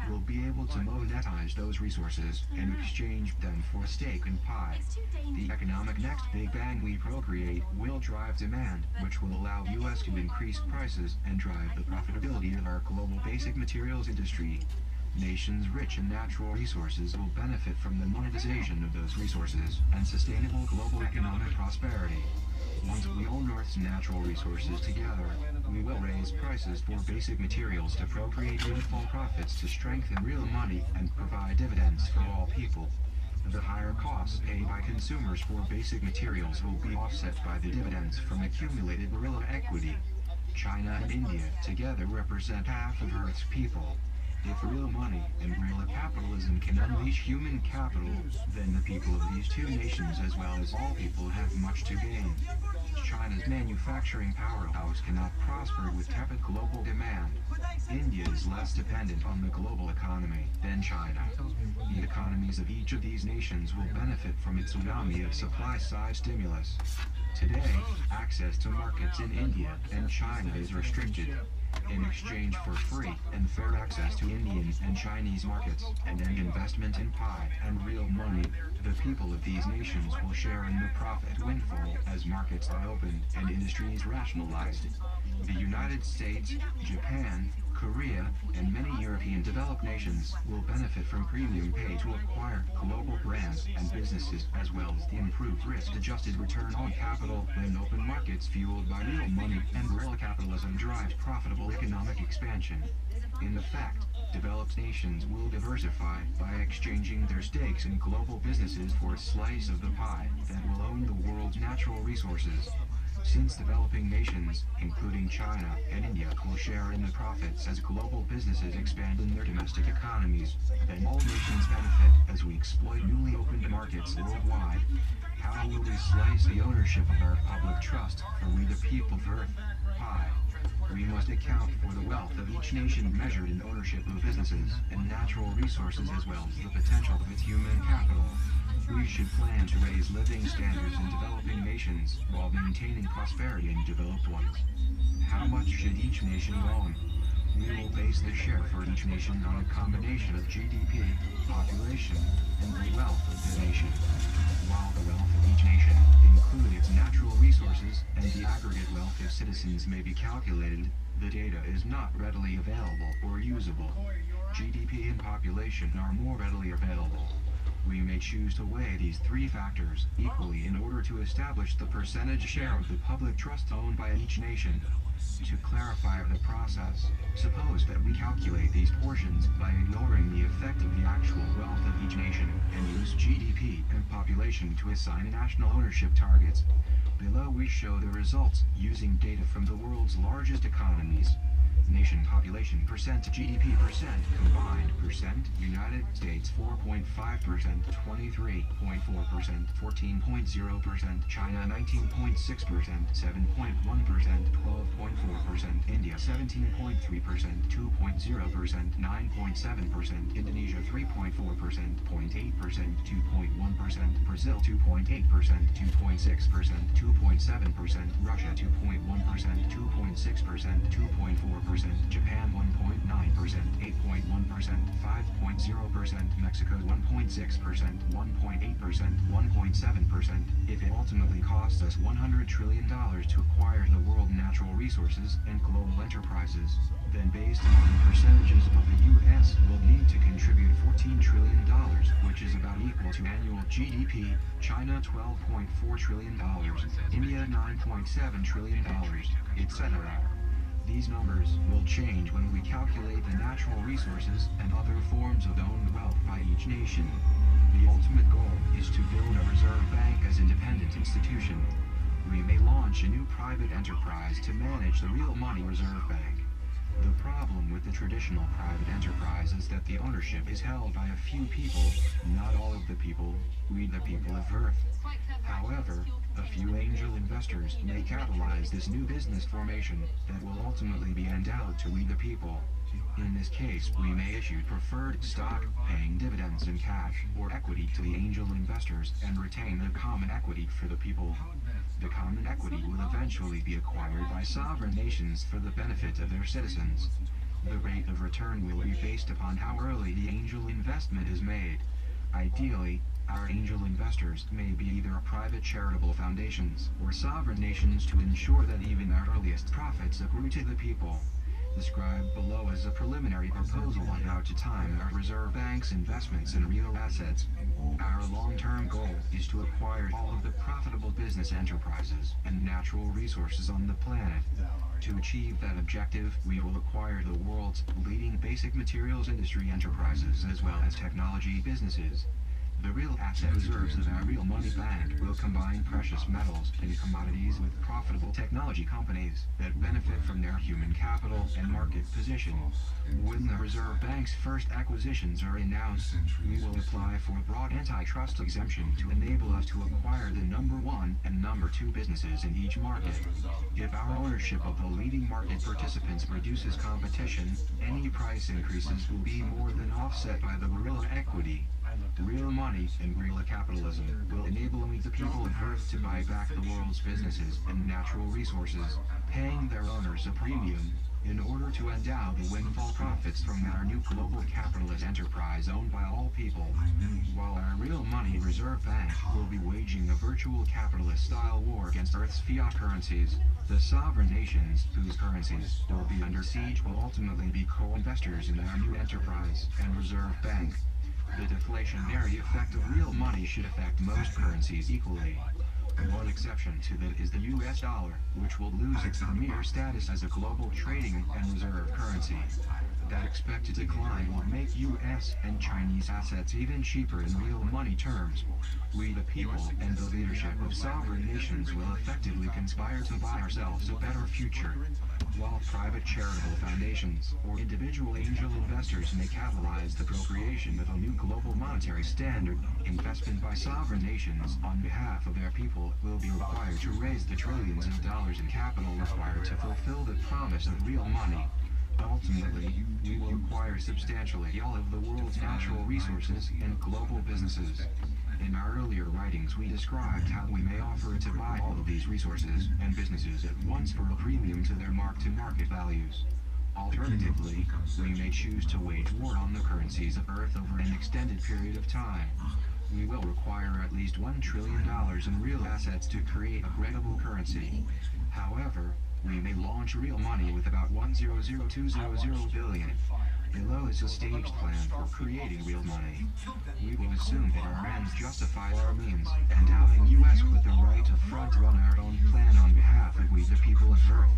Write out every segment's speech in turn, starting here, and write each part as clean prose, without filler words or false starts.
will be able to monetize those resources and exchange them for a stake in pie. The economic next big bang we procreate will drive demand, which will allow US to increase prices and drive the profitability of our global basic materials industry. Nations rich in natural resources will benefit from the monetization of those resources and sustainable global economic prosperity. Once we own Earth's natural resources together, we will raise prices for basic materials to procreate windfall profits to strengthen real money and provide dividends for all people. The higher costs paid by consumers for basic materials will be offset by the dividends from accumulated guerrilla equity. China and India together represent half of Earth's people. If real money and real capitalism can unleash human capital, then the people of these two nations as well as all people have much to gain. China's manufacturing powerhouse cannot prosper with tepid global demand. India is less dependent on the global economy than China. The economies of each of these nations will benefit from its tsunami of supply-side stimulus. Today, access to markets in India and China is restricted. In exchange for free and fair access to Indian and Chinese markets, and an investment in pie and real money, the people of these nations will share in the profit windfall as markets are opened and industries rationalized. The United States, Japan, Korea, and many European developed nations will benefit from premium pay to acquire global brands and businesses as well as the improved risk-adjusted return on capital when open markets fueled by real money and real capitalism drives profitable economic expansion. In effect, developed nations will diversify by exchanging their stakes in global businesses for a slice of the pie that will own the world's natural resources. Since developing nations, including China and India, will share in the profits as global businesses expand in their domestic economies, then all nations benefit as we exploit newly opened markets worldwide. How will we slice the ownership of our public trust for we the people of Earth? Pie. We must account for the wealth of each nation measured in ownership of businesses and natural resources as well as the potential of its human capital. We should plan to raise living standards in developing nations while maintaining prosperity in developed ones. How much should each nation own? We will base the share for each nation on a combination of GDP, population, and the wealth of the nation. While the wealth of each nation, including its natural resources and the aggregate wealth of citizens may be calculated, the data is not readily available or usable. GDP and population are more readily available. We may choose to weigh these three factors equally in order to establish the percentage share of the public trust owned by each nation. To clarify the process, suppose that we calculate these portions by ignoring the effect of the actual wealth of each nation and use GDP and population to assign national ownership targets. Below we show the results using data from the world's largest economies. Nation population percent GDP percent combined percent United States 4.5%, 23.4%, 14.0%, China 19.6%, 7.1%, 12.4%, India 17.3%, 2.0%, 9.7%, Indonesia 3.4%, 0.8%, 2.1%, Brazil 2.8%, 2.6%, 2.7%, Russia 2.1%, 2.6%, 2.4%, Japan 1.9%, 8.1%, 5.0%, Mexico 1.6%, 1.8%, 1.7%. If it ultimately costs us $100 trillion to acquire the world natural resources and global enterprises, then based on the percentages of the U.S. will need to contribute $14 trillion, which is about equal to annual GDP, China $12.4 trillion, India $9.7 trillion, etc. These numbers will change when we calculate the natural resources and other forms of owned wealth by each nation. The ultimate goal is to build a reserve bank as an independent institution. We may launch a new private enterprise to manage the real money reserve bank. The problem with the traditional private enterprise is that the ownership is held by a few people, not all of the people, we the people of Earth. However, a few angel investors may catalyze this new business formation that will ultimately be endowed to we the people. In this case, we may issue preferred stock, paying dividends in cash or equity to the angel investors and retain the common equity for the people. The common equity will eventually be acquired by sovereign nations for the benefit of their citizens. The rate of return will be based upon how early the angel investment is made. Ideally, our angel investors may be either private charitable foundations or sovereign nations to ensure that even our earliest profits accrue to the people. Described below is a preliminary proposal on how to time our Reserve Bank's investments in real assets. Our long-term goal is to acquire all of the profitable business enterprises and natural resources on the planet. To achieve that objective, we will acquire the world's leading basic materials industry enterprises as well as technology businesses. The real asset reserves of our real money bank will combine precious metals and commodities with profitable technology companies that benefit from their human capital and market position. When the Reserve Bank's first acquisitions are announced, we will apply for a broad antitrust exemption to enable us to acquire the number 1 and number 2 businesses in each market. If our ownership of the leading market participants reduces competition, any price increases will be more than offset by the guerrilla equity. Real money and guerrilla capitalism will enable the people of Earth to buy back the world's businesses and natural resources, paying their owners a premium, in order to endow the windfall profits from our new global capitalist enterprise owned by all people. While our real money Reserve Bank will be waging a virtual capitalist-style war against Earth's fiat currencies, the sovereign nations whose currencies will be under siege will ultimately be co-investors in our new enterprise and Reserve Bank. The deflationary effect of real money should affect most currencies equally. One exception to that is the US dollar, which will lose its mere status as a global trading and reserve currency. That expected decline will make US and Chinese assets even cheaper in real money terms. We the people and the leadership of sovereign nations will effectively conspire to buy ourselves a better future. While private charitable foundations or individual angel investors may catalyze the procreation of a new global monetary standard, investment by sovereign nations on behalf of their people will be required to raise the trillions of dollars in capital required to fulfill the promise of real money. Ultimately, we will acquire substantially all of the world's natural resources and global businesses. In our earlier writings we described how we may offer to buy all of these resources and businesses at once for a premium to their mark-to-market values. Alternatively, we may choose to wage war on the currencies of Earth over an extended period of time. We will require at least $1 trillion in real assets to create a credible currency. However, we may launch real money with about $1,00200 billion. Below is a staged plan for creating real money. We will assume that our ends justify our means, endowing US with the right to front-run our own plan on behalf of we the people of Earth.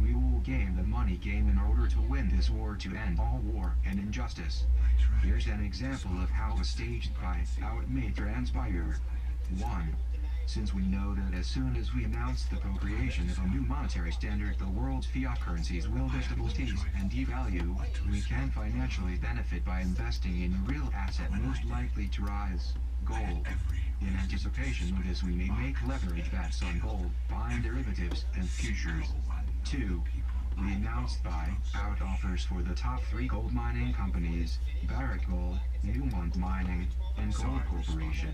We will game the money game in order to win this war to end all war and injustice. Here's an example of how a staged buy-out may transpire. 1. Since we know that as soon as we announce the procreation of a new monetary standard, the world's fiat currencies will destabilize and devalue, we can financially benefit by investing in the real asset most likely to rise, gold. In anticipation of this, we may make leverage bets on gold, buying derivatives, and futures. 2. We announced buy-out offers for the top 3 gold mining companies, Barrick Gold, Newmont Mining, and Gold Corporation.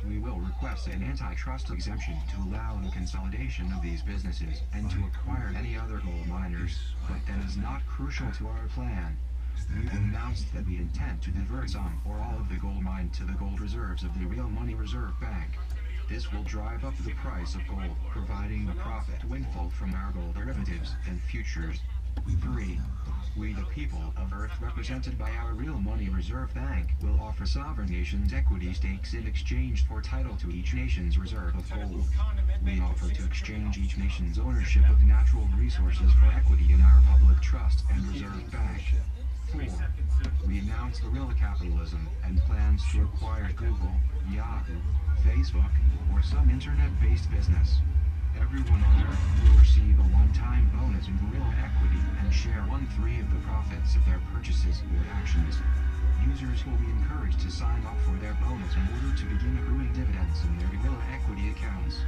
We will request an antitrust exemption to allow the consolidation of these businesses and to acquire any other gold miners, but that is not crucial to our plan. We announced that we intend to divert some or all of the gold mined to the gold reserves of the Real Money Reserve Bank. This will drive up the price of gold, providing the profit windfall from our gold derivatives and futures. 3. We the people of Earth, represented by our Real Money Reserve Bank, will offer sovereign nations equity stakes in exchange for title to each nation's reserve of gold. We offer to exchange each nation's ownership of natural resources for equity in our public trust and reserve bank. 4. We announce guerrilla capitalism and plans to acquire Google, Yahoo, Facebook, or some internet-based business. Everyone on Earth will receive a one-time bonus in guerrilla equity and share 1/3 of the profits of their purchases or actions. Users will be encouraged to sign up for their bonus in order to begin accruing dividends in their guerrilla equity accounts.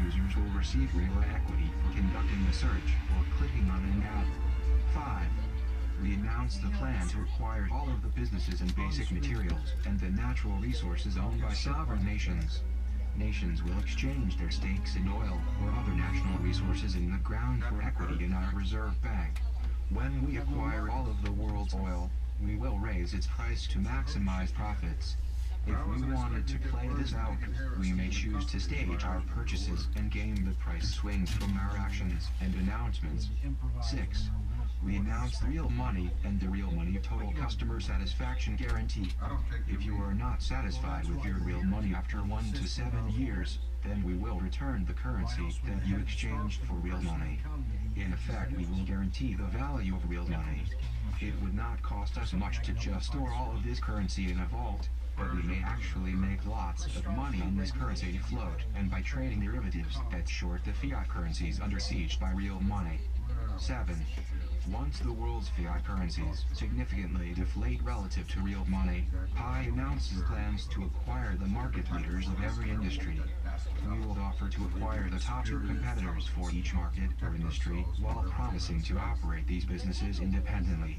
Users will receive guerrilla equity for conducting a search or clicking on an ad. 5. We announced the plan to acquire all of the businesses and basic materials and the natural resources owned by sovereign nations. Nations will exchange their stakes in oil or other national resources in the ground for equity in our reserve bank. When we acquire all of the world's oil, we will raise its price to maximize profits. If we wanted to play this out, we may choose to stage our purchases and game the price swings from our actions and announcements. 6. We announce real money and the real money total customer satisfaction guarantee. If you are not satisfied with your real money after 1 to 7 years, then we will return the currency that you exchanged for real money. In effect, we will guarantee the value of real money. It would not cost us much to just store all of this currency in a vault, but we may actually make lots of money on this currency float and by trading derivatives that short the fiat currencies under siege by real money. 7. Once the world's fiat currencies significantly deflate relative to real money, PI announces plans to acquire the market leaders of every industry. We will offer to acquire the top 2 competitors for each market or industry while promising to operate these businesses independently.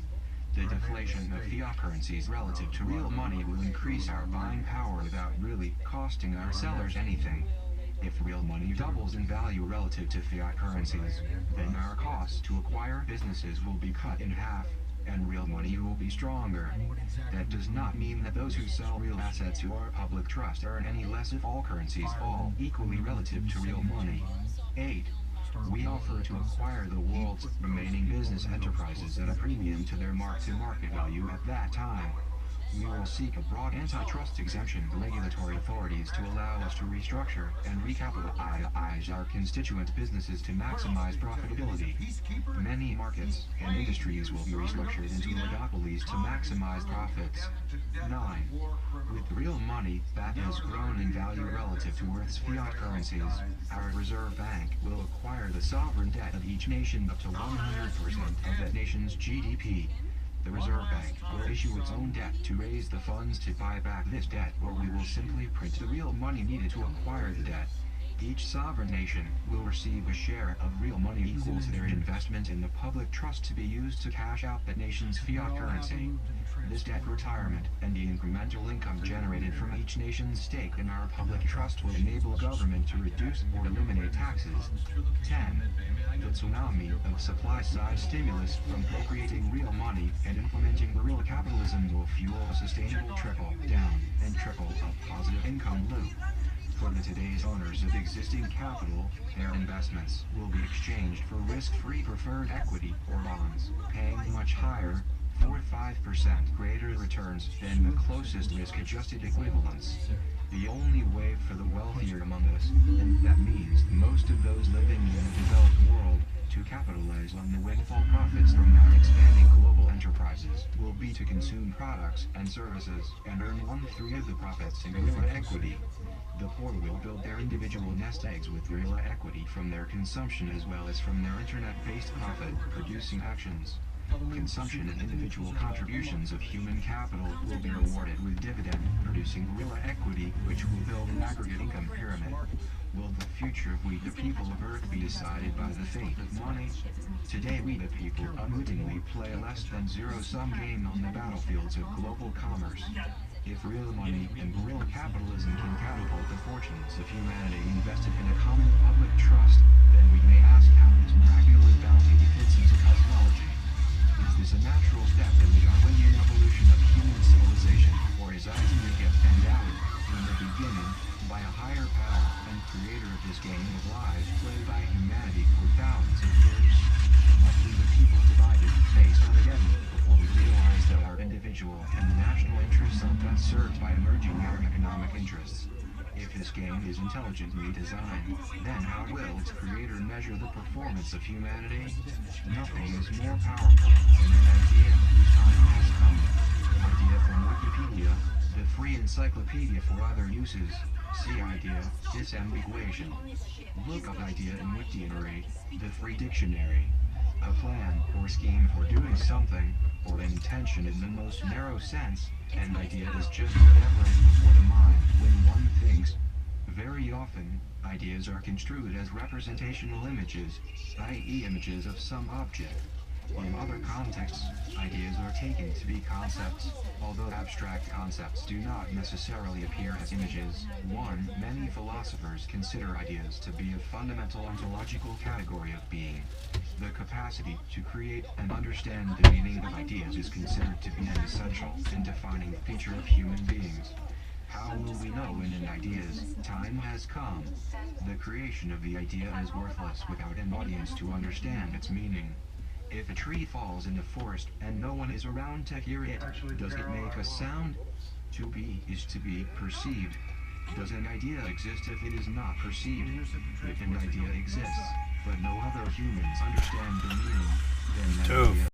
The deflation of fiat currencies relative to real money will increase our buying power without really costing our sellers anything. If real money doubles in value relative to fiat currencies, then our costs to acquire businesses will be cut in half, and real money will be stronger. That does not mean that those who sell real assets to our public trust earn any less if all currencies fall equally relative to real money. 8. We offer to acquire the world's remaining business enterprises at a premium to their mark-to-market value at that time. We will seek a broad antitrust exemption from regulatory authorities to allow us to restructure and recapitalize our constituent businesses to maximize profitability. Many markets and industries will be restructured into oligopolies to maximize profits. 9. With real money that has grown in value relative to Earth's fiat currencies, our Reserve Bank will acquire the sovereign debt of each nation up to 100% of that nation's GDP. The Reserve Bank will issue its own debt to raise the funds to buy back this debt, or we will simply print the real money needed to acquire the debt. Each sovereign nation will receive a share of real money equal to their investment in the public trust to be used to cash out that nation's fiat currency. This debt retirement and the incremental income generated from each nation's stake in our public trust will enable government to reduce or eliminate taxes. 10. The tsunami of supply-side stimulus from procreating real money and implementing guerrilla capitalism will fuel a sustainable trickle-down and trickle-up positive income loop. For today's owners of existing capital, their investments will be exchanged for risk-free preferred equity or bonds, paying much higher, 4 to 5% greater returns than the closest risk-adjusted equivalents. The only way for the wealthier among us, and that means most of those living in the developed world, to capitalize on the windfall profits from our expanding global enterprises will be to consume products and services and earn 1/3 of the profits in guerrilla equity. The poor will build their individual nest eggs with guerrilla equity from their consumption as well as from their internet-based profit-producing actions. Consumption and individual contributions of human capital will be rewarded with dividend-producing guerrilla equity, which will build an aggregate income pyramid. Will the future of we the people of Earth be decided by the fate of money? Today we the people unwittingly play a less than zero-sum game on the battlefields of global commerce. If real money and guerrilla capitalism can catapult the fortunes of humanity invested in a common public trust, then we may ask how this miraculous bounty fits into cosmology. Is this a natural step in the Darwinian evolution of human civilization, or is idea endowed in the beginning by a higher power and creator of this game of lives played by humanity for thousands of years? Must we the people divided, face Armageddon, before we realize that our individual and national interests are best served by merging our economic interests? If this game is intelligently designed, then how will its creator measure the performance of humanity? Nothing is more powerful than an idea whose time has come. Idea from Wikipedia, the free encyclopedia for other uses. See idea, disambiguation. Look up idea in Wiktionary, the free dictionary. A plan or scheme for doing something, or intention in the most narrow sense, an idea is just whatever is before the mind when one thinks. Very often, ideas are construed as representational images, i.e. images of some object. In other contexts, ideas are taken to be concepts, although abstract concepts do not necessarily appear as images. 1. Many philosophers consider ideas to be a fundamental ontological category of being. The capacity to create and understand the meaning of ideas is considered to be an essential and defining feature of human beings. How will we know when an idea's time has come? The creation of the idea is worthless without an audience to understand its meaning. If a tree falls in the forest and no one is around to hear it, does it make a sound? To be is to be perceived. Does an idea exist if it is not perceived? If an idea exists, but no other humans understand the meaning, then that idea